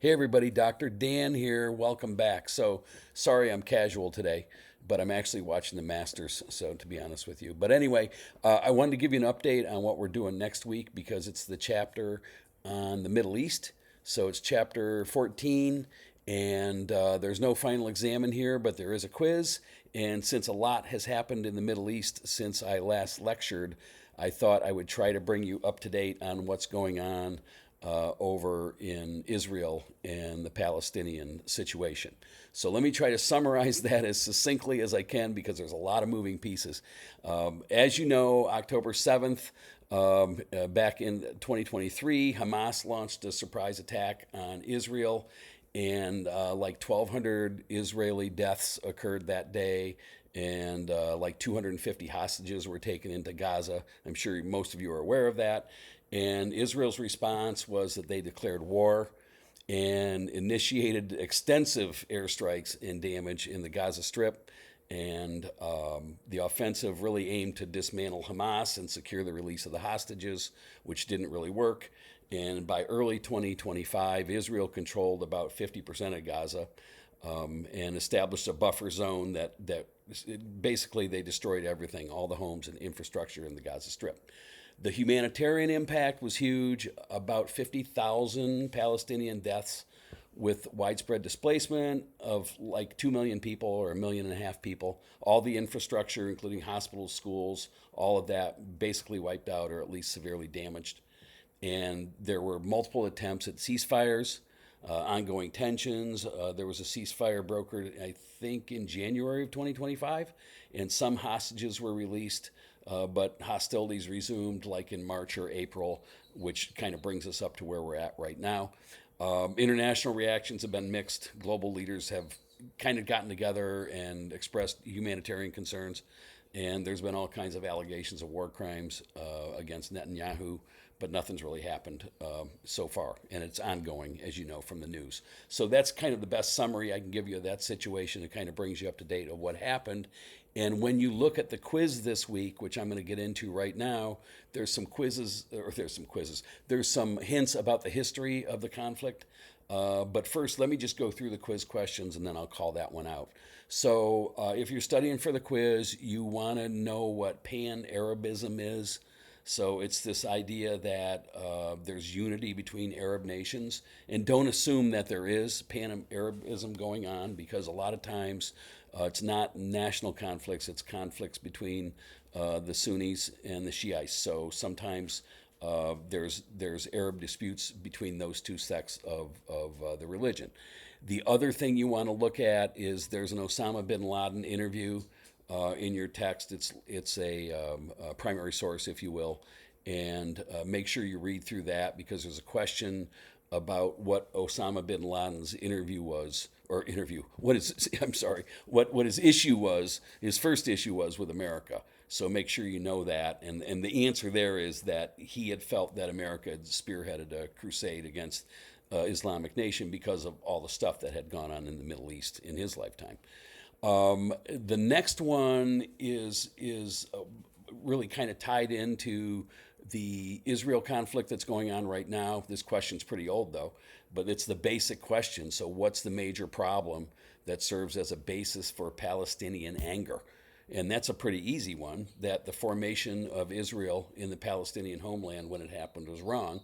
Hey everybody, Dr. Dan here. Welcome back. So, sorry I'm casual today, but I'm actually watching the Masters, so to be honest with you. But anyway, I wanted to give you an update on what we're doing next week because it's the chapter on the Middle East. So, it's chapter 14, and there's no final exam in here, but there is a quiz. And since a lot has happened in the Middle East since I last lectured, I thought I would try to bring you up to date on what's going on over in Israel and the Palestinian situation. So let me try to summarize that as succinctly as I can because there's a lot of moving pieces. As you know, October 7th, back in 2023, Hamas launched a surprise attack on Israel, and like 1,200 Israeli deaths occurred that day, and like 250 hostages were taken into Gaza. I'm sure most of you are aware of that. And Israel's response was that they declared war and initiated extensive airstrikes and damage in the Gaza Strip. And the offensive really aimed to dismantle Hamas and secure the release of the hostages, which didn't really work. And by early 2025, Israel controlled about 50% of Gaza and established a buffer zone that basically they destroyed everything, all the homes and infrastructure in the Gaza Strip. The humanitarian impact was huge, about 50,000 Palestinian deaths with widespread displacement of like 2 million people or 1.5 million people. All the infrastructure, including hospitals, schools, all of that basically wiped out or at least severely damaged. And there were multiple attempts at ceasefires, ongoing tensions. There was a ceasefire brokered, I think, in January of 2025, and some hostages were released. But hostilities resumed like in March or April, which kind of brings us up to where we're at right now. International reactions have been mixed. Global leaders have kind of gotten together and expressed humanitarian concerns. And there's been all kinds of allegations of war crimes against Netanyahu, but nothing's really happened so far. And it's ongoing, as you know, from the news. So that's kind of the best summary I can give you of that situation. It kind of brings you up to date of what happened. And when you look at the quiz this week, which I'm going to get into right now, there's some hints about the history of the conflict. But first, let me just go through the quiz questions and then I'll call that one out. So if you're studying for the quiz, you want to know what pan-Arabism is. So it's this idea that there's unity between Arab nations. And don't assume that there is pan-Arabism going on because a lot of times it's not national conflicts, it's conflicts between the Sunnis and the Shiites. So sometimes there's Arab disputes between those two sects of the religion. The other thing you want to look at is there's an Osama bin Laden interview in your text. It's a primary source, if you will, and make sure you read through that because there's a question about what Osama bin Laden's what his issue was, his first issue was with America. So make sure you know that. And the answer there is that he had felt that America had spearheaded a crusade against Islamic Nation because of all the stuff that had gone on in the Middle East in his lifetime. The next one is really kind of tied into the Israel conflict that's going on right now. This question's pretty old, though, but it's the basic question. So what's the major problem that serves as a basis for Palestinian anger? And that's a pretty easy one, that the formation of Israel in the Palestinian homeland when it happened was wrong.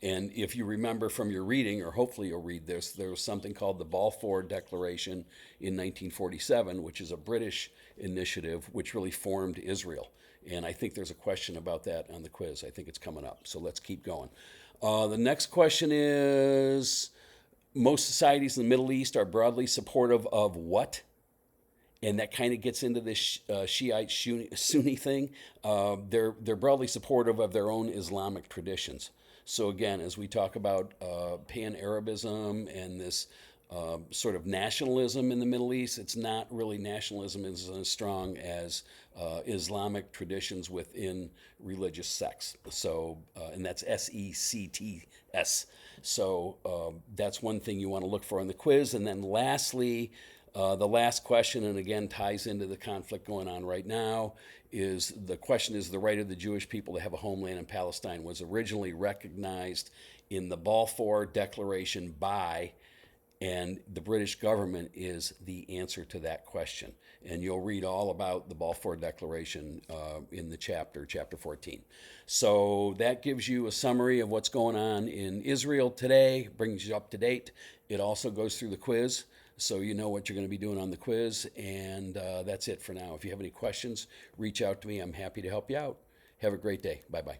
And if you remember from your reading, or hopefully you'll read this, there was something called the Balfour Declaration in 1947, which is a British initiative which really formed Israel. And I think there's a question about that on the quiz. I think it's coming up. So let's keep going. The next question is, most societies in the Middle East are broadly supportive of what? And that kind of gets into this Shiite Sunni thing. They're broadly supportive of their own Islamic traditions. So again, as we talk about pan-Arabism and this sort of nationalism in the Middle East, it's not really nationalism isn't as strong as Islamic traditions within religious sects. So, and that's SECTS. So that's one thing you want to look for in the quiz. And then lastly, the last question, and again ties into the conflict going on right now, is the question is the right of the Jewish people to have a homeland in Palestine was originally recognized in the Balfour Declaration by, and the British government is the answer to that question. And you'll read all about the Balfour Declaration in the chapter 14. So that gives you a summary of what's going on in Israel today, brings you up to date. It also goes through the quiz, so you know what you're going to be doing on the quiz. And that's it for now. If you have any questions, reach out to me. I'm happy to help you out. Have a great day. Bye bye.